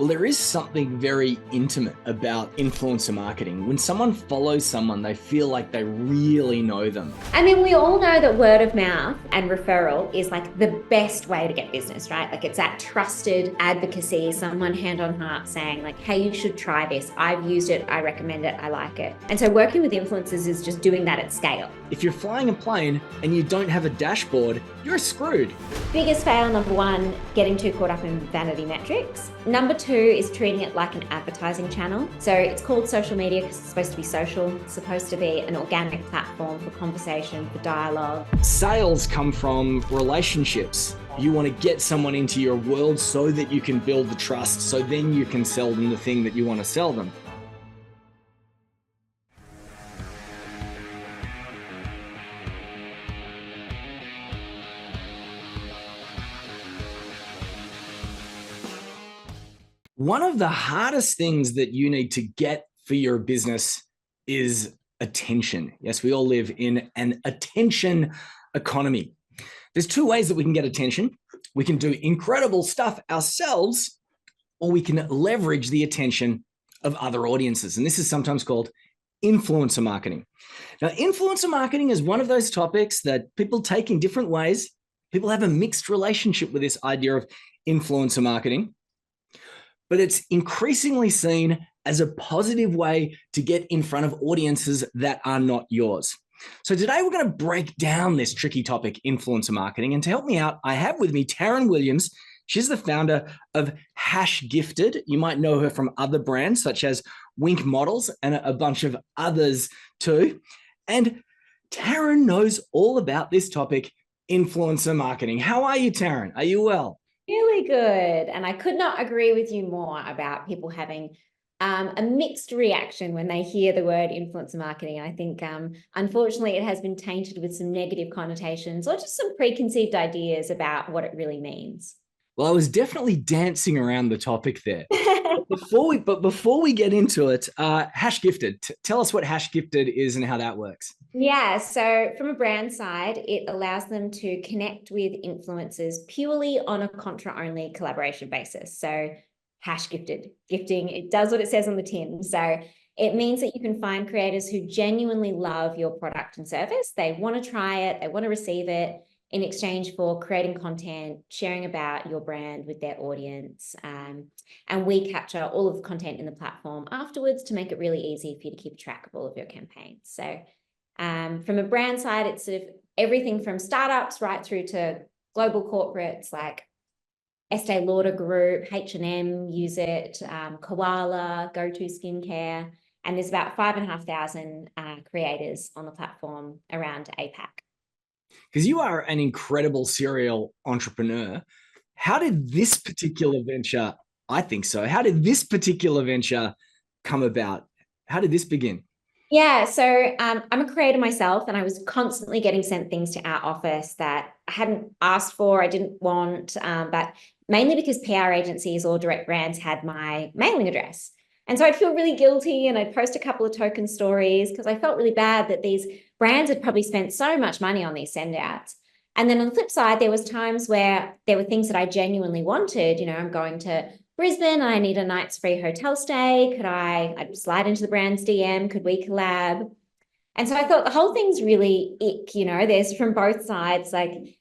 Well, there is something very intimate about influencer marketing. When someone follows someone, they feel like they really know them. I mean, we all know that word of mouth and referral is like the best way to get business, right? Like it's that trusted advocacy, someone hand on heart saying like, hey, you should try this. I've used it. I recommend it. I like it. And so working with influencers is just doing that at scale. If you're flying a plane and you don't have a dashboard, you're screwed. Biggest fail, number one, getting too caught up in vanity metrics. Number two is treating it like an advertising channel. So it's called social media because it's supposed to be social. It's supposed to be an organic platform for conversation, for dialogue. Sales come from relationships. You want to get someone into your world so that you can build the trust, so then you can sell them the thing that you want to sell them. One of the hardest things that you need to get for your business is attention. Yes, we all live in an attention economy. There's two ways that we can get attention. We can do incredible stuff ourselves, or we can leverage the attention of other audiences. And this is sometimes called influencer marketing. Now, influencer marketing is one of those topics that people take in different ways. People have a mixed relationship with this idea of influencer marketing, but it's increasingly seen as a positive way to get in front of audiences that are not yours. So today we're going to break down this tricky topic, influencer marketing. And to help me out, I have with me Taryn Williams. She's the founder of Hashgifted. You might know her from other brands such as Wink Models and a bunch of others too. And Taryn knows all about this topic, influencer marketing. How are you, Taryn? Are you well? Really good. And I could not agree with you more about people having a mixed reaction when they hear the word influencer marketing. And I think, unfortunately, it has been tainted with some negative connotations or just some preconceived ideas about what it really means. Well, I was definitely dancing around the topic there. Before we get into it, Hashgifted, tell us what Hashgifted is and how that works. Yeah, so from a brand side, it allows them to connect with influencers purely on a contra-only collaboration basis. So Hashgifted, gifting, it does what it says on the tin. So it means that you can find creators who genuinely love your product and service. They want to try it, they want to receive it in exchange for creating content, sharing about your brand with their audience. And we capture all of the content in the platform afterwards to make it really easy for you to keep track of all of your campaigns. So from a brand side, it's sort of everything from startups right through to global corporates like Estee Lauder Group, H&M use it, Koala, Go-To Skincare, and there's about 5,500 creators on the platform around APAC. Because you are an incredible serial entrepreneur. How did this particular venture, I think so, how did this particular venture come about? How did this begin? Yeah, so I'm a creator myself, and I was constantly getting sent things to our office that I hadn't asked for, I didn't want, but mainly because PR agencies or direct brands had my mailing address. And so I'd feel really guilty and I'd post a couple of token stories because I felt really bad that these brands had probably spent so much money on these send outs. And then on the flip side, there was times where there were things that I genuinely wanted. You know, I'm going to Brisbane, I need a night's free hotel stay. I'd slide into the brand's DM, could we collab? And so I thought the whole thing's really ick, you know, there's from both sides, like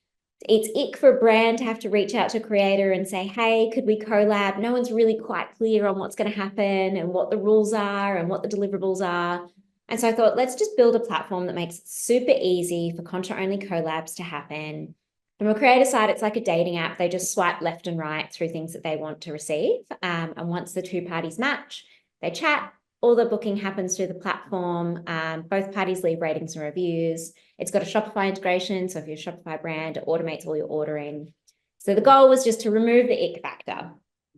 it's ick for a brand to have to reach out to a creator and say, hey, could we collab? No one's really quite clear on what's going to happen and what the rules are and what the deliverables are. And so I thought, let's just build a platform that makes it super easy for contra-only collabs to happen. From a creator side, it's like a dating app. They just swipe left and right through things that they want to receive. And once the two parties match, they chat. All the booking happens through the platform. Both parties leave ratings and reviews. It's got a Shopify integration. So if you're a Shopify brand, it automates all your ordering. So the goal was just to remove the ick factor.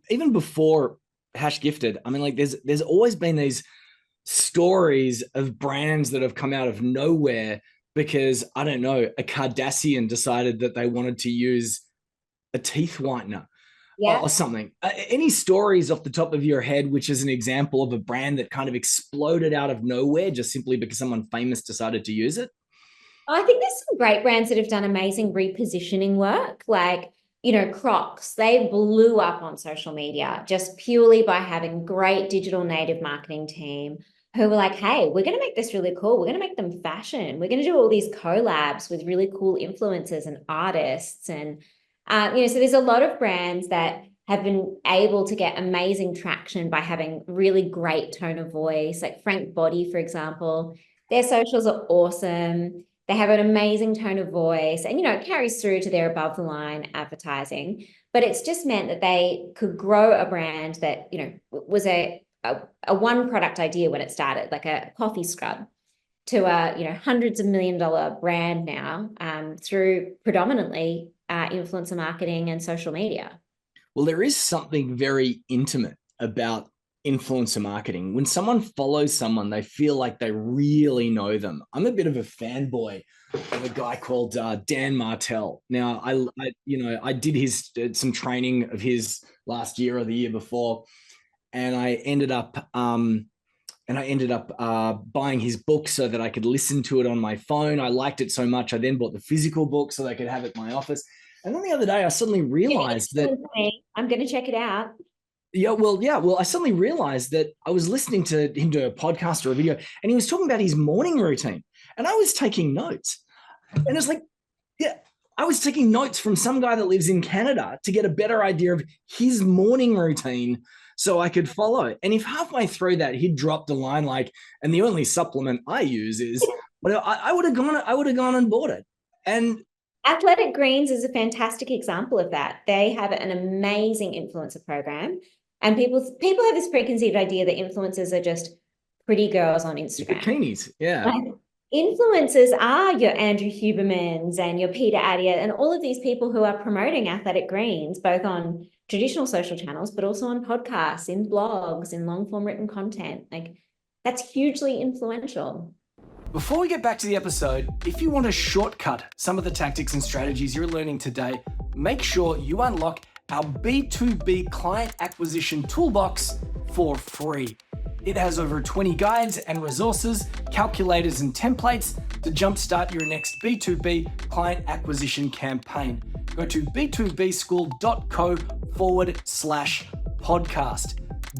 Even before Hashgifted, I mean, like there's always been these stories of brands that have come out of nowhere because, I don't know, a Kardashian decided that they wanted to use a teeth whitener. Yeah. Or something. Any stories off the top of your head, which is an example of a brand that kind of exploded out of nowhere just simply because someone famous decided to use it? I think there's some great brands that have done amazing repositioning work. Like Crocs, they blew up on social media just purely by having great digital native marketing team who were like, hey, we're going to make this really cool. We're going to make them fashion. We're going to do all these collabs with really cool influencers and artists. And, so there's a lot of brands that have been able to get amazing traction by having really great tone of voice, like Frank Body, for example. Their socials are awesome. They have an amazing tone of voice, and it carries through to their above the line advertising. But it's just meant that they could grow a brand that was a one product idea when it started, like a coffee scrub, to a hundreds of $1 million brand now, through predominantly influencer marketing and social media. Well, there is something very intimate about influencer marketing. When someone follows someone, they feel like they really know them. I'm a bit of a fanboy of a guy called Dan Martell. Now, I did some training of his last year or the year before, and I ended up buying his book so that I could listen to it on my phone. I liked it so much, I then bought the physical book so that I could have it in my office. And then the other day, I suddenly realized that I'm going to check it out. Well, I suddenly realized that I was listening to him do a podcast or a video, and he was talking about his morning routine, and I was taking notes. And it's like, I was taking notes from some guy that lives in Canada to get a better idea of his morning routine so I could follow. And if halfway through that he'd dropped a line like, and the only supplement I use is, well, I would have gone and bought it. And Athletic Greens is a fantastic example of that. They have an amazing influencer program, and people have this preconceived idea that influencers are just pretty girls on Instagram. Bikinis, yeah. Like, influencers are your Andrew Hubermans and your Peter Attia and all of these people who are promoting Athletic Greens, both on traditional social channels, but also on podcasts, in blogs, in long form written content. Like, that's hugely influential. Before we get back to the episode, if you want to shortcut some of the tactics and strategies you're learning today, make sure you unlock our B2B client acquisition toolbox for free. It has over 20 guides and resources, calculators and templates to jumpstart your next B2B client acquisition campaign. Go to b2bschool.co/podcast.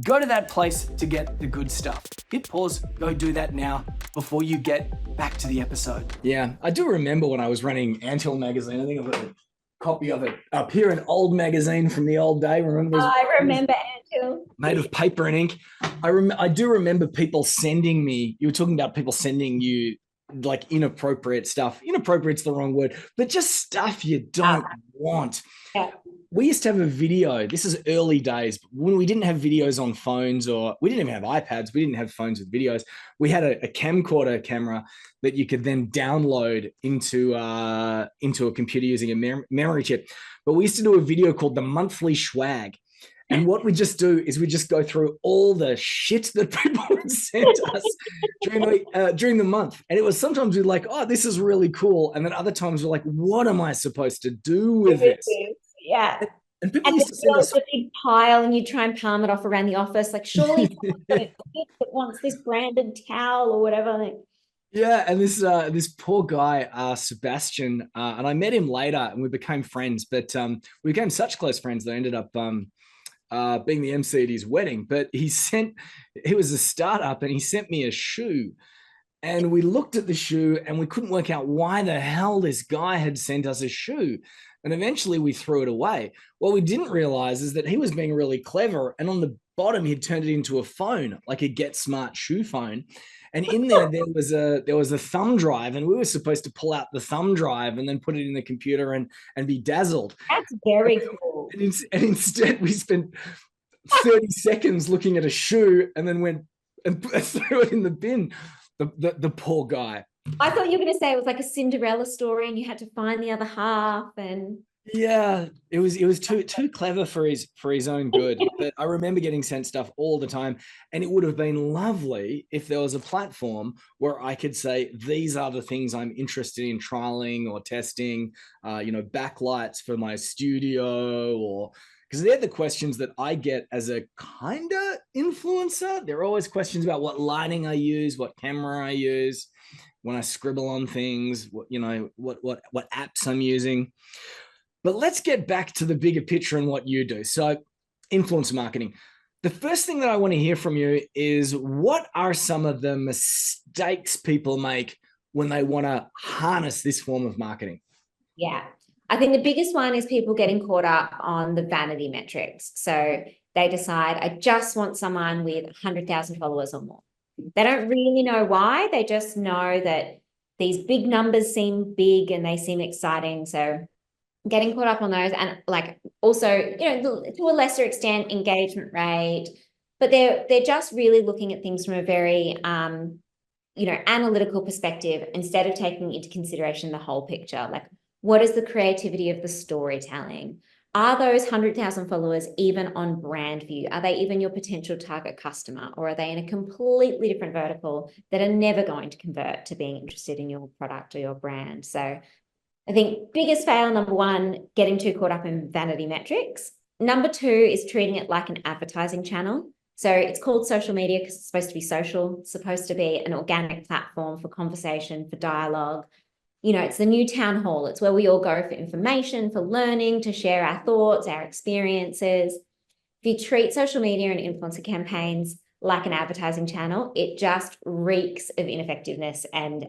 Go to that place to get the good stuff. Hit pause, go do that now before you get back to the episode. Yeah, I do remember when I was running Anthill magazine. I think I've got a copy of it up here, an old magazine from the old day. I remember Anthill. Made of paper and ink. I do remember people sending me, you were talking about people sending you like inappropriate stuff. Inappropriate's the wrong word, but just stuff you don't want. Yeah. We used to have a video. This is early days when we didn't have videos on phones, or we didn't even have iPads. We didn't have phones with videos. We had a camcorder camera that you could then download into a computer using a memory chip. But we used to do a video called The Monthly Swag. And what we just do is we just go through all the shit that people would send us during the month. And it was sometimes we're like, oh, this is really cool. And then other times we're like, what am I supposed to do with this? Yeah. And people used to send us a big pile, and you try and palm it off around the office. Like, surely someone that wants this branded towel or whatever. Like, yeah, and this poor guy, Sebastian, and I met him later, and we became friends. But we became such close friends that I ended up being the MC at his wedding. But he was a startup, and he sent me a shoe. And we looked at the shoe, and we couldn't work out why the hell this guy had sent us a shoe. And eventually we threw it away. What we didn't realize is that he was being really clever. And on the bottom, he'd turned it into a phone, like a Get Smart shoe phone. And in there was a thumb drive, and we were supposed to pull out the thumb drive and then put it in the computer and be dazzled. That's very cool. And instead, we spent 30 seconds looking at a shoe and then went and threw it in the bin. The poor guy. I thought you were going to say it was like a Cinderella story, and you had to find the other half. And yeah, it was too clever for his own good. But I remember getting sent stuff all the time, and it would have been lovely if there was a platform where I could say, these are the things I'm interested in trialing or testing, backlights for my studio, or because they're the questions that I get as a kind of influencer. There are always questions about what lighting I use, what camera I use, when I scribble on things, what apps I'm using. But let's get back to the bigger picture and what you do. So influencer marketing. The first thing that I want to hear from you is, what are some of the mistakes people make when they want to harness this form of marketing? Yeah. I think the biggest one is people getting caught up on the vanity metrics. So they decide, I just want someone with 100,000 followers or more. They don't really know why. They just know that these big numbers seem big and they seem exciting. So getting caught up on those, and like also, to a lesser extent, engagement rate, but they're just really looking at things from a very analytical perspective, instead of taking into consideration the whole picture. Like, what is the creativity of the storytelling? Are those 100,000 followers even on brand for you? Are they even your potential target customer? Or are they in a completely different vertical that are never going to convert to being interested in your product or your brand? So I think biggest fail, number one, getting too caught up in vanity metrics. Number two is treating it like an advertising channel. So it's called social media because it's supposed to be social. It's supposed to be an organic platform for conversation, for dialogue. It's the new town hall. It's where we all go for information, for learning, to share our thoughts, our experiences. If you treat social media and influencer campaigns like an advertising channel, it just reeks of ineffectiveness and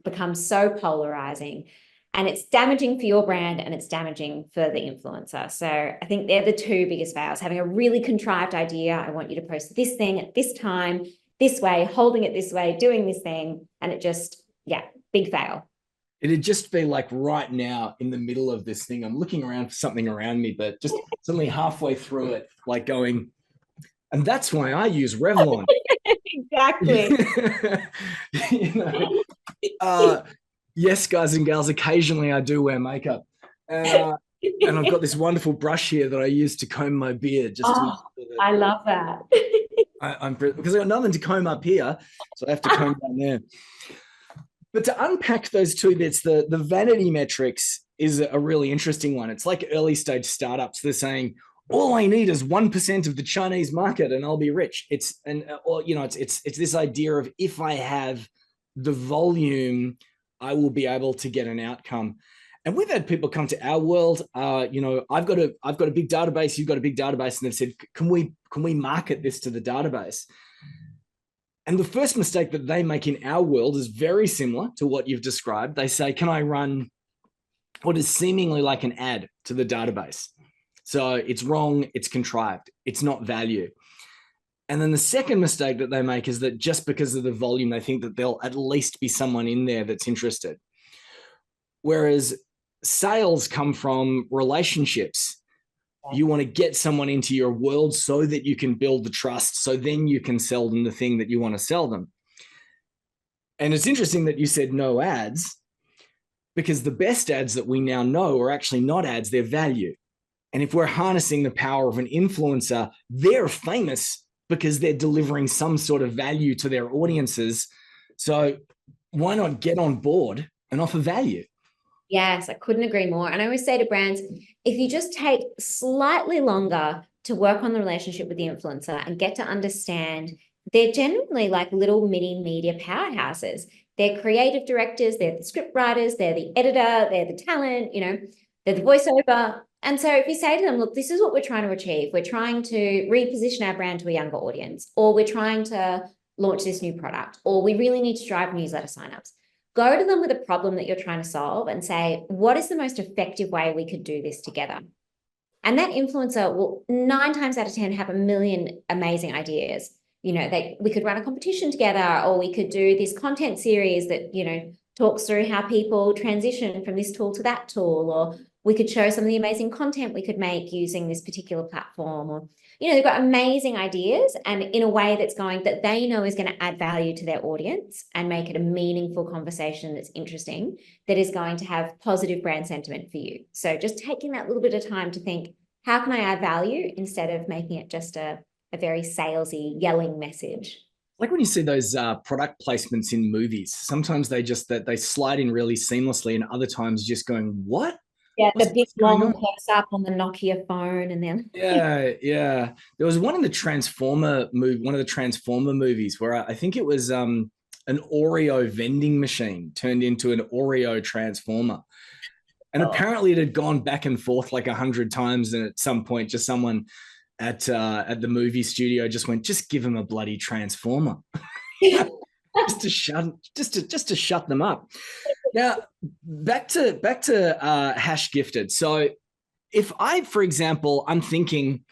becomes so polarizing. And it's damaging for your brand and it's damaging for the influencer. So I think they're the two biggest fails. Having a really contrived idea, I want you to post this thing at this time, this way, holding it this way, doing this thing, and it just, big fail. It'd just be like right now in the middle of this thing, I'm looking around for something around me, but just suddenly halfway through it, like going, and that's why I use Revlon. Exactly. Yes, guys and gals, occasionally I do wear makeup. And I've got this wonderful brush here that I use to comb my beard. I love that. Because I've got nothing to comb up here, so I have to comb down there. But to unpack those two bits, the vanity metrics is a really interesting one. It's like early stage startups. They're saying, all I need is 1% of the Chinese market and I'll be rich. It's this idea of, if I have the volume, I will be able to get an outcome. And we've had people come to our world. I've got a big database. You've got a big database, and they've said, can we market this to the database? And the first mistake that they make in our world is very similar to what you've described. They say, can I run what is seemingly like an ad to the database? So it's wrong, it's contrived, it's not value. And then the second mistake that they make is that just because of the volume, they think that there'll at least be someone in there that's interested. Whereas sales come from relationships. You want to get someone into your world so that you can build the trust, so then you can sell them the thing that you want to sell them. And it's interesting that you said no ads, because the best ads that we now know are actually not ads, they're value. And if we're harnessing the power of an influencer, they're famous because they're delivering some sort of value to their audiences. So why not get on board and offer value? Yes, I couldn't agree more. And I always say to brands, if you just take slightly longer to work on the relationship with the influencer and get to understand, they're generally like little mini media powerhouses. They're creative directors, they're the script writers, they're the editor, they're the talent, they're the voiceover. And so if you say to them, look, this is what we're trying to achieve. We're trying to reposition our brand to a younger audience, or we're trying to launch this new product, or we really need to drive newsletter signups. Go to them with a problem that you're trying to solve and say, what is the most effective way we could do this together? And that influencer will 9 times out of 10 have a million amazing ideas. We could run a competition together, or we could do this content series that, talks through how people transition from this tool to that tool, or we could show some of the amazing content we could make using this particular platform, or, they've got amazing ideas, and in a way that they know is going to add value to their audience and make it a meaningful conversation that's interesting, that is going to have positive brand sentiment for you. So just taking that little bit of time to think, how can I add value, instead of making it just a very salesy, yelling message. Like when you see those product placements in movies, sometimes they slide in really seamlessly, and other times just going, what? Yeah, the big long close up on the Nokia phone, and then yeah. There was one in the Transformer movie, one of the Transformer movies, where I think it was an Oreo vending machine turned into an Oreo transformer. And apparently it had gone back and forth like 100 times. And at some point, just someone at the movie studio just went, just give him a bloody transformer. just to shut them up. Now, back to Hashgifted. So if I, for example, I'm thinking,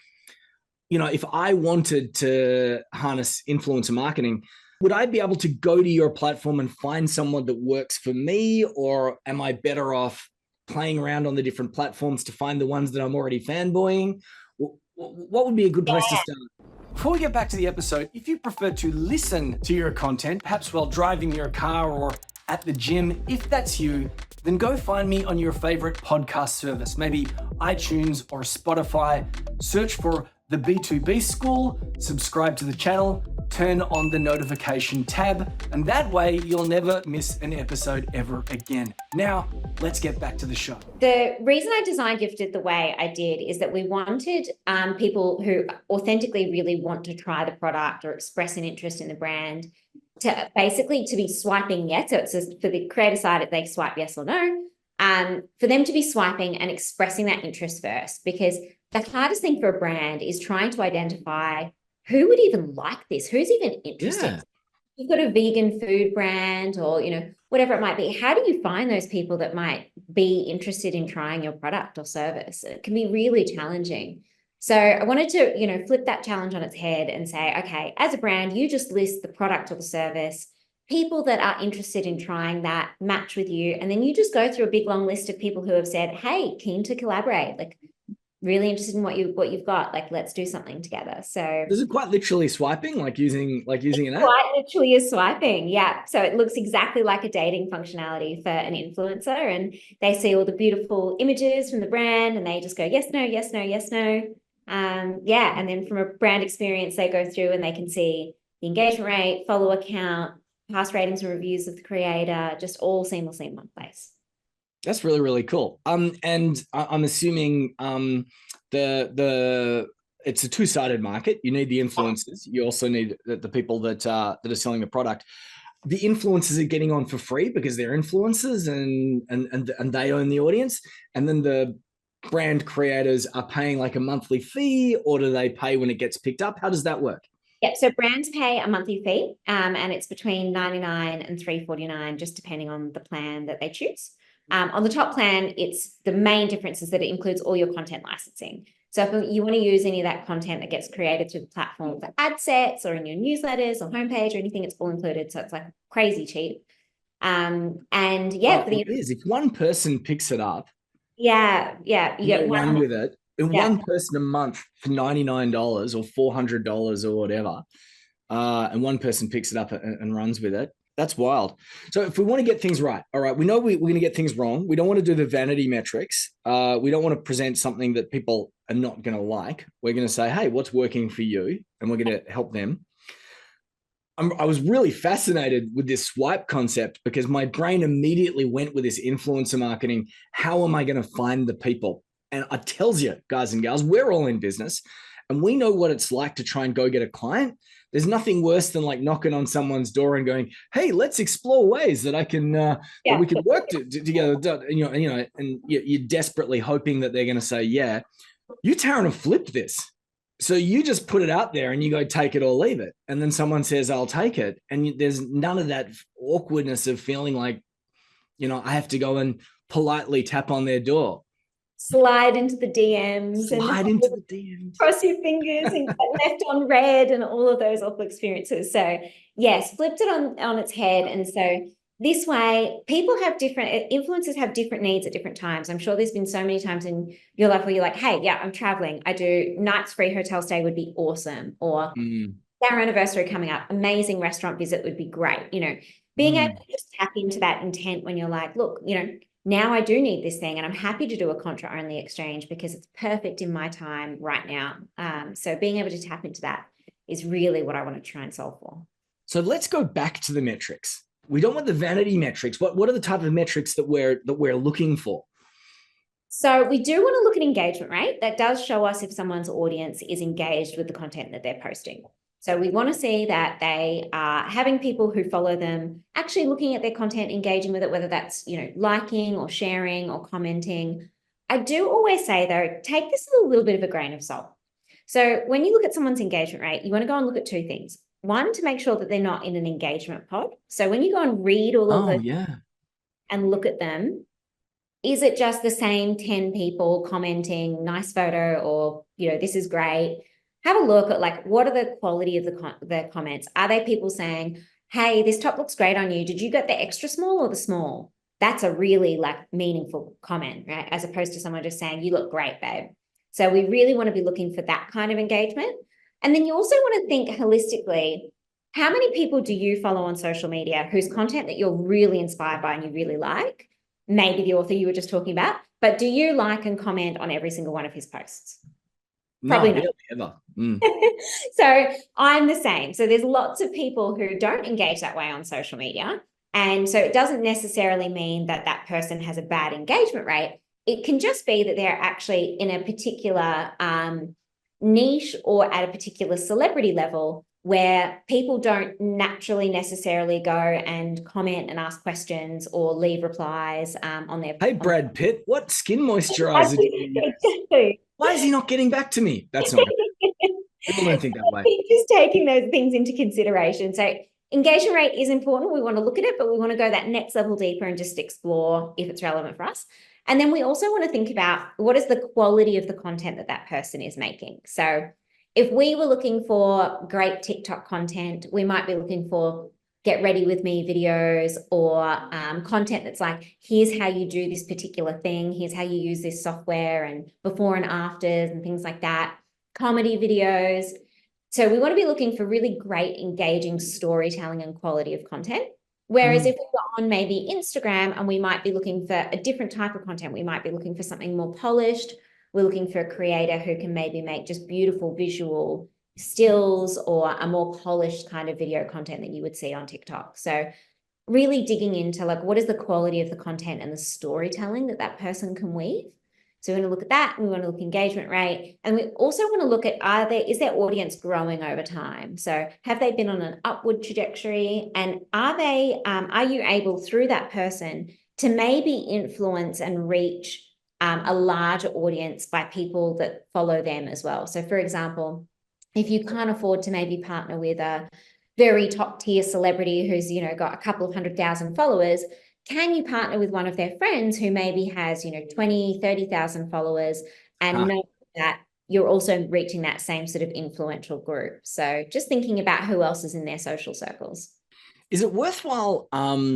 if I wanted to harness influencer marketing, would I be able to go to your platform and find someone that works for me? Or am I better off playing around on the different platforms to find the ones that I'm already fanboying? What would be a good place to start? Before we get back to the episode, if you prefer to listen to your content, perhaps while driving your car or at the gym, if that's you, then go find me on your favorite podcast service, maybe iTunes or Spotify. Search for the B2B School, subscribe to the channel, turn on the notification tab, and that way you'll never miss an episode ever again. Now, let's get back to the show. The reason I designed Gifted the way I did is that we wanted people who authentically really want to try the product or express an interest in the brand to basically to be swiping yes. So it's just for the creator side, they swipe yes or no. For them to be swiping and expressing that interest first, because the hardest thing for a brand is trying to identify who would even like this, who's even interested. Yeah. You've got a vegan food brand or, whatever it might be. How do you find those people that might be interested in trying your product or service? It can be really challenging. So I wanted to, flip that challenge on its head and say, okay, as a brand, you just list the product or the service, people that are interested in trying that match with you. And then you just go through a big, long list of people who have said, hey, keen to collaborate, like really interested in what you've got, like, let's do something together. So is it quite literally swiping, like using an app? Quite literally is swiping. Yeah. So it looks exactly like a dating functionality for an influencer, and they see all the beautiful images from the brand and they just go, yes, no, yes, no, yes, no. And then from a brand experience, they go through and they can see the engagement rate, follower count, past ratings and reviews of the creator, just all seamlessly in one place. That's really, really cool. And I'm assuming it's a two-sided market. You need the influencers. You also need the people that are selling the product. The influencers are getting on for free because they're influencers and they own the audience. And then the brand creators are paying like a monthly fee, or do they pay when it gets picked up? How does that work? Yeah, so brands pay a monthly fee, and it's between $99 and $349, just depending on the plan that they choose. On the top plan, it's the main difference is that it includes all your content licensing. So if you want to use any of that content that gets created through the platform for ad sets or in your newsletters or homepage or anything, it's all included. So it's like crazy cheap. It is. If one person picks it up, you get one with it. And one person a month for $99 or $400 or whatever, and one person picks it up and runs with it. That's wild. So if we want to get things right, all right, we know we're going to get things wrong. We don't want to do the vanity metrics. We don't want to present something that people are not going to like. We're going to say, hey, what's working for you? And we're going to help them. I was really fascinated with this swipe concept because my brain immediately went with this influencer marketing. How am I going to find the people? And I tells you, guys and gals, we're all in business and we know what it's like to try and go get a client. There's nothing worse than like knocking on someone's door and going, hey, let's explore ways that I can, that we could work together. And you're desperately hoping that they're going to say, yeah. You, Taryn, have flipped this. So you just put it out there and you go take it or leave it. And then someone says, I'll take it. And there's none of that awkwardness of feeling like, I have to go and politely tap on their door. Slide into the DMs. Cross your fingers and get left on red and all of those awful experiences. So yes, flipped it on its head. And so this way, influencers have different needs at different times. I'm sure there's been so many times in your life where you're like, hey, yeah, I'm traveling. I do nights free hotel stay would be awesome. Or our anniversary coming up, amazing restaurant visit would be great. Being able to just tap into that intent when you're like, look, now I do need this thing and I'm happy to do a contra only exchange because it's perfect in my time right now. So being able to tap into that is really what I want to try and solve for. So let's go back to the metrics. We don't want the vanity metrics. What are the type of metrics that we're looking for? So we do want to look at engagement rate. That does show us if someone's audience is engaged with the content that they're posting. So we want to see that they are having people who follow them actually looking at their content, engaging with it, whether that's, liking or sharing or commenting. I do always say, though, take this with a little bit of a grain of salt. So when you look at someone's engagement rate, you want to go and look at two things. One, to make sure that they're not in an engagement pod. So when you go and read all of those and look at them, is it just the same 10 people commenting, nice photo, or, this is great? Have a look at what are the quality of the comments? Are they people saying, hey, this top looks great on you. Did you get the extra small or the small? That's a really meaningful comment, right? As opposed to someone just saying, you look great, babe. So we really want to be looking for that kind of engagement. And then you also want to think holistically, how many people do you follow on social media whose content that you're really inspired by and you really like? Maybe the author you were just talking about, but do you like and comment on every single one of his posts? Probably not. Really, ever. So I'm the same. So there's lots of people who don't engage that way on social media. And so it doesn't necessarily mean that that person has a bad engagement rate. It can just be that they're actually in a particular niche or at a particular celebrity level where people don't naturally necessarily go and comment and ask questions or leave replies on their... Hey, Brad Pitt, what skin moisturizer do you use? Exactly. Why is he not getting back to me? That's not good. People don't think that way. Just taking those things into consideration. So engagement rate is important. We want to look at it, but we want to go that next level deeper and just explore if it's relevant for us. And then we also want to think about what is the quality of the content that that person is making. So if we were looking for great TikTok content, we might be looking for get ready with me videos or content that's like, here's how you do this particular thing. Here's how you use this software and before and afters and things like that. Comedy videos. So we want to be looking for really great, engaging storytelling and quality of content. Whereas if we were on maybe Instagram and we might be looking for a different type of content, we might be looking for something more polished. We're looking for a creator who can maybe make just beautiful visual stills or a more polished kind of video content that you would see on TikTok. So really digging into what is the quality of the content and the storytelling that that person can weave. So we want to look at that. We want to look at engagement rate. And we also want to look at, is their audience growing over time? So have they been on an upward trajectory? And are you able through that person to maybe influence and reach a larger audience by people that follow them as well? So for example, if you can't afford to maybe partner with a very top tier celebrity who's, got a couple of 100,000 followers, can you partner with one of their friends who maybe has, 20, 30,000 followers and know that you're also reaching that same sort of influential group? So just thinking about who else is in their social circles. Is it worthwhile?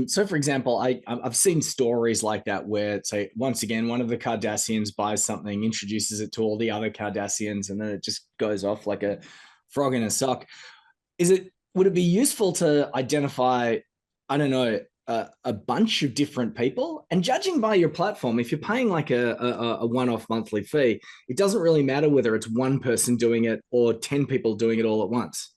So for example, I've seen stories like that where, say, once again, one of the Kardashians buys something, introduces it to all the other Kardashians, and then it just goes off like a frog in a sock. Would it be useful to identify, I don't know, a bunch of different people? And judging by your platform, if you're paying like a one-off monthly fee, it doesn't really matter whether it's one person doing it or 10 people doing it all at once.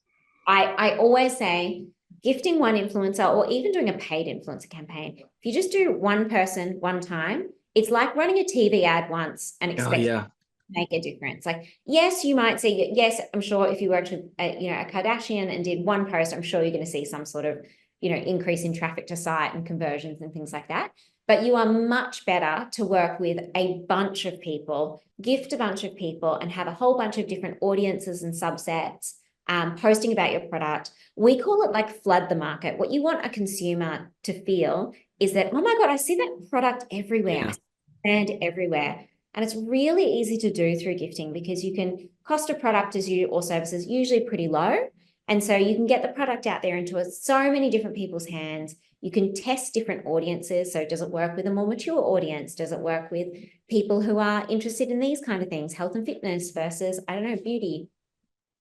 I always say gifting one influencer or even doing a paid influencer campaign, if you just do one person one time, it's like running a TV ad once and expecting to make a difference. Yes, you might see, yes, I'm sure if you worked with a Kardashian and did one post, I'm sure you're going to see some sort of increase in traffic to site and conversions and things like that. But you are much better to work with a bunch of people, gift a bunch of people, and have a whole bunch of different audiences and subsets posting about your product. We call it flood the market. What you want a consumer to feel is that, oh my God, I see that product everywhere and everywhere. And it's really easy to do through gifting because you can cost a product or services usually pretty low. And so you can get the product out there into so many different people's hands. You can test different audiences. So does it work with a more mature audience? Does it work with people who are interested in these kind of things, health and fitness versus, beauty?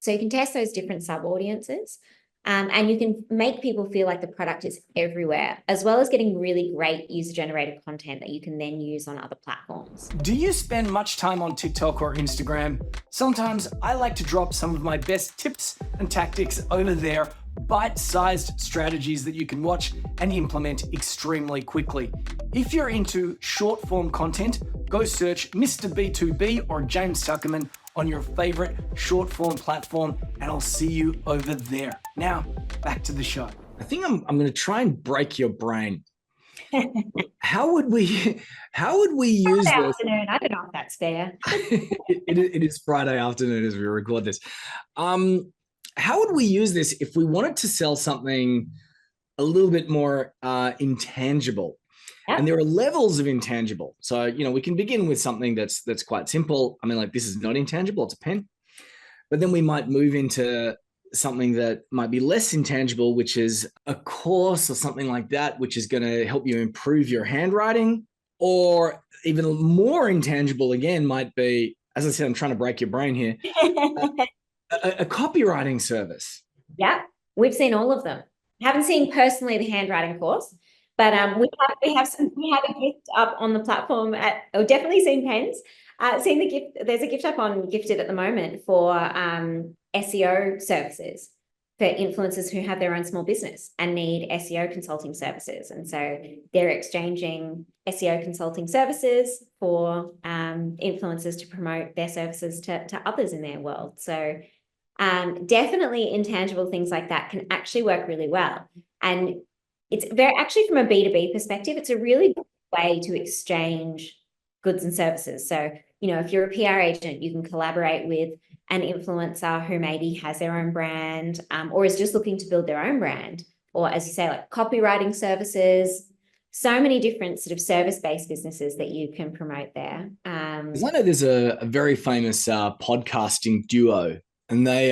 So you can test those different sub-audiences and you can make people feel like the product is everywhere, as well as getting really great user-generated content that you can then use on other platforms. Do you spend much time on TikTok or Instagram? Sometimes I like to drop some of my best tips and tactics over there, bite-sized strategies that you can watch and implement extremely quickly. If you're into short-form content, go search Mr. B2B or James Tuckerman on your favorite short form platform, and I'll see you over there. Now, back to the show. I think I'm going to try and break your brain. How would we use this? Afternoon. I don't know if that's fair. It is Friday afternoon as we record this. How would we use this if we wanted to sell something a little bit more intangible? Yep. And there are levels of intangible. So, we can begin with something that's quite simple. I mean, like, this is not intangible, it's a pen. But then we might move into something that might be less intangible, which is a course or something like that, which is going to help you improve your handwriting. Or even more intangible again might be, as I said, I'm trying to break your brain here, a copywriting service. Yeah, we've seen all of them. Haven't seen personally the handwriting course, but we have a gift up on the platform definitely seen pens. Seen the gift. There's a gift up on Gifted at the moment for SEO services for influencers who have their own small business and need SEO consulting services. And so they're exchanging SEO consulting services for influencers to promote their services to others in their world. So definitely intangible things like that can actually work really well. And it's actually from a B2B perspective, it's a really good way to exchange goods and services. So, if you're a PR agent, you can collaborate with an influencer who maybe has their own brand or is just looking to build their own brand. Or as you say, like copywriting services, so many different sort of service-based businesses that you can promote there. I know there's a very famous podcasting duo, and they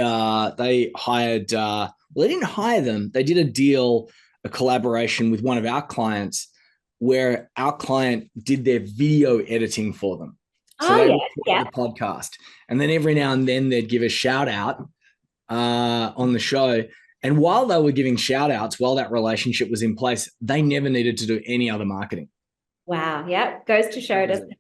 hired, they didn't hire them. They did a collaboration with one of our clients where our client did their video editing for them. So they recorded the podcast, and then every now and then they'd give a shout out on the show. And while they were giving shout outs, while that relationship was in place, they never needed to do any other marketing. Wow. Yeah. Goes to show, doesn't it?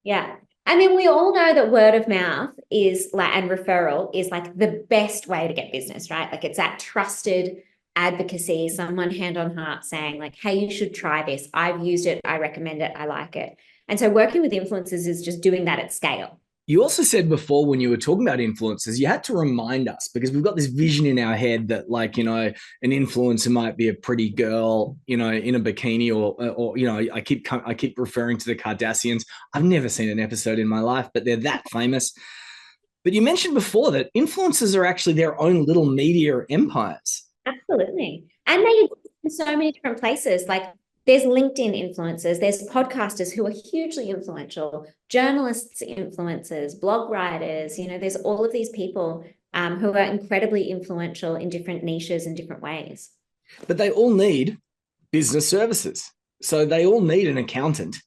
Yeah. I mean, we all know that word of mouth is and referral is like the best way to get business, right? Like, it's that trusted advocacy, someone hand on heart saying like, hey, you should try this. I've used it. I recommend it. I like it. And so working with influencers is just doing that at scale. You also said before, when you were talking about influencers, you had to remind us, because we've got this vision in our head that, like, an influencer might be a pretty girl, in a bikini, or I keep referring to the Kardashians. I've never seen an episode in my life, but they're that famous. But you mentioned before that influencers are actually their own little media empires. Absolutely. And they exist in so many different places. Like, there's LinkedIn influencers, there's podcasters who are hugely influential, journalists, influencers, blog writers, there's all of these people who are incredibly influential in different niches and different ways. But they all need business services. So they all need an accountant.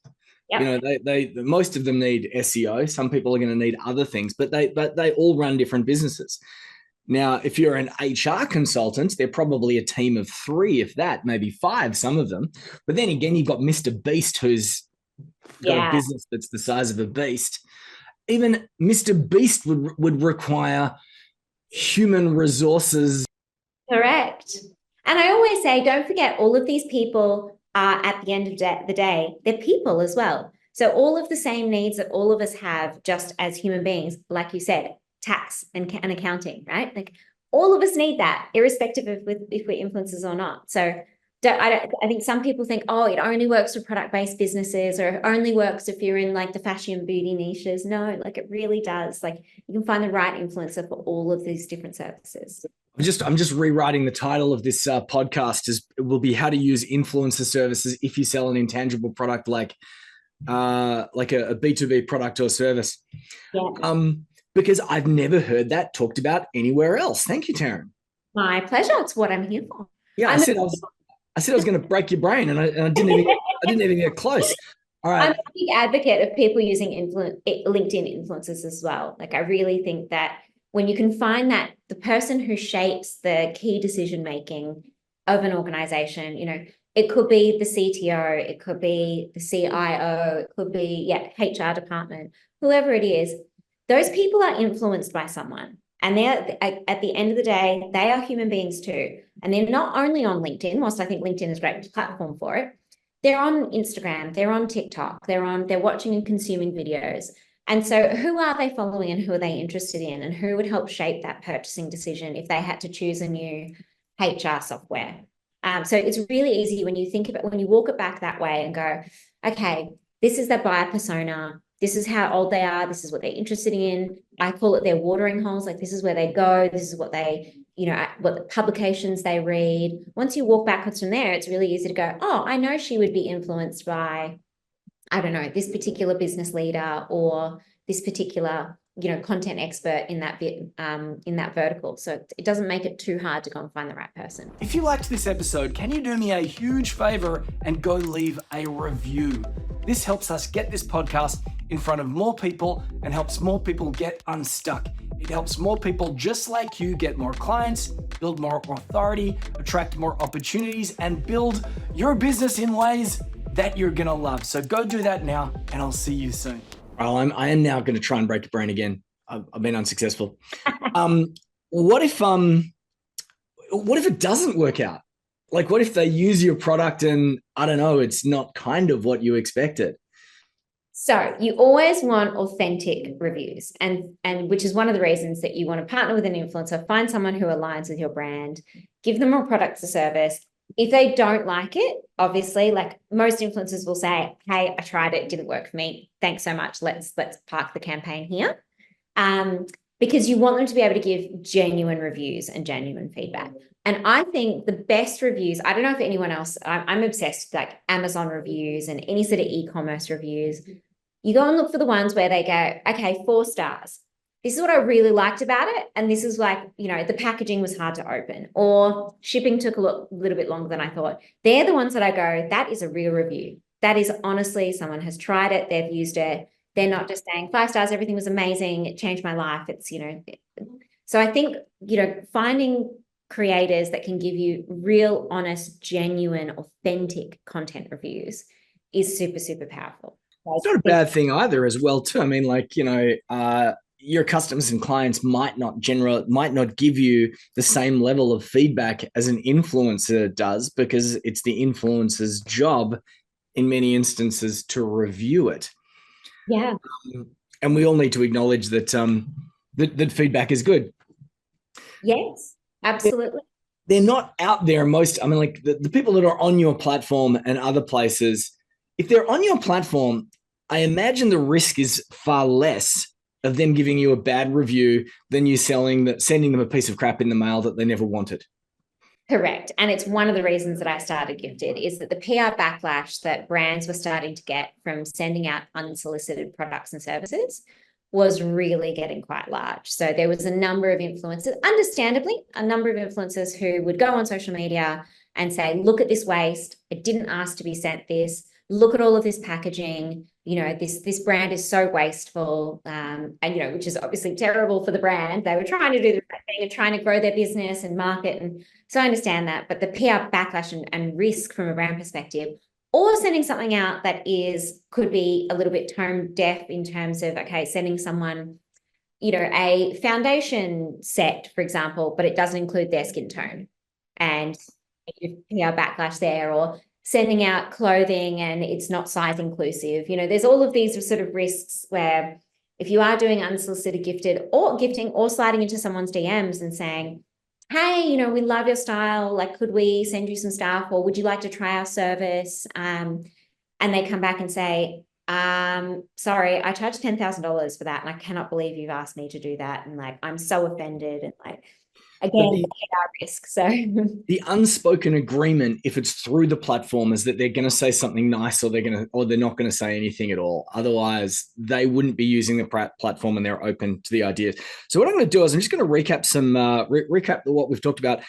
Yep. They most of them need SEO. Some people are going to need other things, but they all run different businesses. Now, if you're an HR consultant, they're probably a team of 3, if that, maybe 5, some of them. But then again, you've got Mr. Beast, who's got a business that's the size of a beast. Even Mr. Beast would require human resources. Correct. And I always say, don't forget, all of these people are, at the end of the day, they're people as well. So all of the same needs that all of us have just as human beings, like you said, tax and accounting, right? Like, all of us need that, irrespective of if we're influencers or not. So I think some people think, oh, it only works for product-based businesses, or it only works if you're in like the fashion and beauty niches. No, like, it really does. Like, you can find the right influencer for all of these different services. I'm just rewriting the title of this podcast. It will be how to use influencer services if you sell an intangible product like a B2B product or service. Yeah. Because I've never heard that talked about anywhere else. Thank you, Taryn. My pleasure. It's what I'm here for. Yeah, I said I was going to break your brain, and I didn't even get close. All right. I'm a big advocate of people using LinkedIn influencers as well. Like, I really think that when you can find that the person who shapes the key decision making of an organization, it could be the CTO, it could be the CIO, it could be HR department, whoever it is. Those people are influenced by someone, and they're, at the end of the day, they are human beings too. And they're not only on LinkedIn, whilst I think LinkedIn is a great platform for it. They're on Instagram, they're on TikTok, they're watching and consuming videos. And so who are they following and who are they interested in, and who would help shape that purchasing decision if they had to choose a new HR software? So it's really easy when you think about, when you walk it back that way and go, okay, this is their buyer persona. This is how old they are. This is what they're interested in. I call it their watering holes. Like, this is where they go. This is what they, what the publications they read. Once you walk backwards from there, it's really easy to go, oh, I know she would be influenced by, I don't know, this particular business leader or this particular, content expert in that bit, in that vertical. So it doesn't make it too hard to go and find the right person. If you liked this episode, can you do me a huge favor and go leave a review? This helps us get this podcast in front of more people and helps more people get unstuck. It helps more people just like you get more clients, build more authority, attract more opportunities, and build your business in ways that you're gonna love. So go do that now, and I'll see you soon. Well, I am now going to try and break the brain again. I've been unsuccessful. What if it doesn't work out? Like, what if they use your product and, I don't know, it's not kind of what you expected? So you always want authentic reviews, and which is one of the reasons that you want to partner with an influencer. Find someone who aligns with your brand, give them a product or service. If they don't like it, obviously, like most influencers will say, hey, I tried it, didn't work for me. Thanks so much. Let's park the campaign here. Because you want them to be able to give genuine reviews and genuine feedback. And I think the best reviews, I don't know if anyone else, I'm obsessed with like Amazon reviews and any sort of e-commerce reviews. You go and look for the ones where they go, okay, 4 stars. This is what I really liked about it. And this is like, the packaging was hard to open, or shipping took a little bit longer than I thought. They're the ones that I go, that is a real review. That is honestly, someone has tried it. They've used it. They're not just saying 5 stars, everything was amazing, it changed my life. It's, so I think, finding creators that can give you real, honest, genuine, authentic content reviews is super, super powerful. It's not a bad thing either as well, too. I mean, like, your customers and clients might not give you the same level of feedback as an influencer does, because it's the influencer's job in many instances to review it. Yeah. And we all need to acknowledge that that feedback is good. Yes, absolutely. They're not out there like the people that are on your platform and other places, if they're on your platform, I imagine the risk is far less of them giving you a bad review than you sending them a piece of crap in the mail that they never wanted. Correct. And it's one of the reasons that I started Gifted, is that the PR backlash that brands were starting to get from sending out unsolicited products and services was really getting quite large. So there was a number of influencers, understandably, who would go on social media and say, look at this waste. I didn't ask to be sent this. Look at all of this packaging. This brand is so wasteful, and which is obviously terrible for the brand. They were trying to do the right thing and trying to grow their business and market, and so I understand that. But the PR backlash and risk from a brand perspective, or sending something out that could be a little bit tone deaf in terms of, okay, sending someone, a foundation set, for example, but it doesn't include their skin tone, and PR backlash there, or sending out clothing and it's not size inclusive. There's all of these sort of risks where if you are doing unsolicited gifting or sliding into someone's DMs and saying, hey, we love your style, like, could we send you some stuff, or would you like to try our service? And they come back and say, sorry, I charged $10,000 for that, and I cannot believe you've asked me to do that. And like, I'm so offended. And like, again, our risk. So the unspoken agreement, if it's through the platform, is that they're going to say something nice, or they're not going to say anything at all. Otherwise, they wouldn't be using the platform, and they're open to the ideas. So what I'm going to do is I'm just going to recap what we've talked about,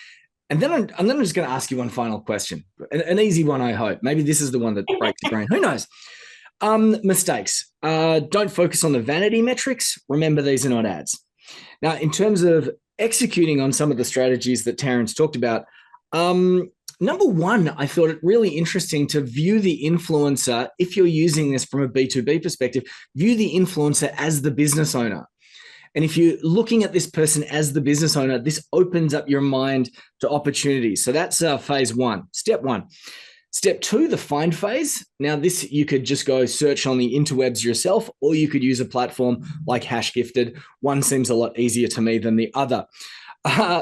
and then I'm just going to ask you one final question, an easy one, I hope. Maybe this is the one that breaks the brain. Who knows? Mistakes. Don't focus on the vanity metrics. Remember, these are not ads. Now, in terms of executing on some of the strategies that Taryn's talked about, number one, I thought it really interesting to view the influencer, if you're using this from a B2B perspective, view the influencer as the business owner. And if you're looking at this person as the business owner, this opens up your mind to opportunities. So that's phase one, step one. Step 2, the find phase. Now, this you could just go search on the interwebs yourself, or you could use a platform like Hashgifted. One seems a lot easier to me than the other.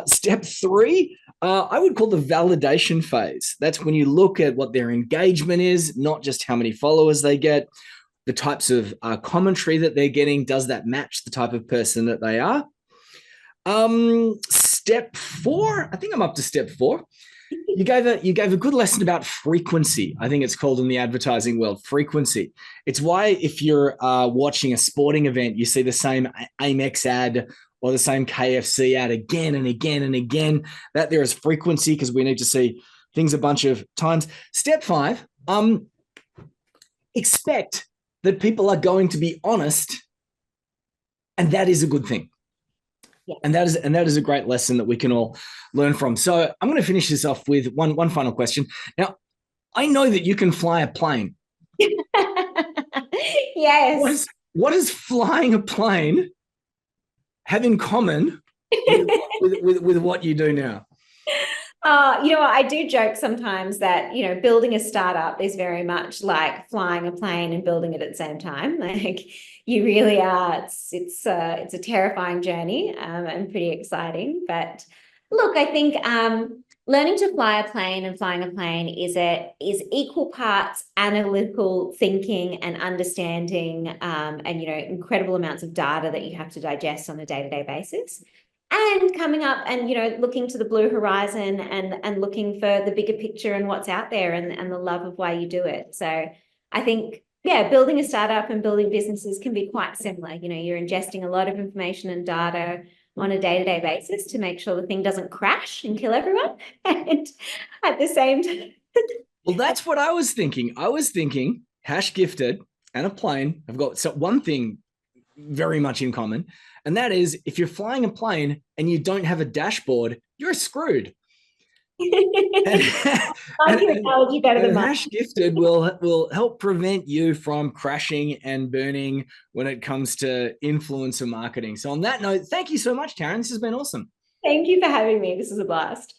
Step 3, I would call the validation phase. That's when you look at what their engagement is, not just how many followers they get, the types of commentary that they're getting. Does that match the type of person that they are? Step 4, I think I'm up to step 4. You gave a good lesson about frequency. I think it's called in the advertising world, frequency. It's why if you're watching a sporting event, you see the same Amex ad or the same KFC ad again and again and again. That there is frequency because we need to see things a bunch of times. Step 5, expect that people are going to be honest, and that is a good thing. Yeah. And that is a great lesson that we can all learn from. So I'm going to finish this off with one final question. Now, I know that you can fly a plane. Yes. What does flying a plane have in common with what you do now? I do joke sometimes that, building a startup is very much like flying a plane and building it at the same time. Like you really are, it's a terrifying journey and pretty exciting. But look, I think learning to fly a plane and flying a plane is equal parts analytical thinking and understanding and, incredible amounts of data that you have to digest on a day-to-day basis. And coming up and, looking to the blue horizon and looking for the bigger picture and what's out there and the love of why you do it. So I think, building a startup and building businesses can be quite similar. You're ingesting a lot of information and data on a day-to-day basis to make sure the thing doesn't crash and kill everyone. And at the same time. Well, that's what I was thinking. I was thinking Hashgifted and a plane have got one thing very much in common. And that is, if you're flying a plane and you don't have a dashboard, you're screwed. Hashgifted will help prevent you from crashing and burning when it comes to influencer marketing. So on that note, thank you so much, Taryn. This has been awesome. Thank you for having me. This was a blast.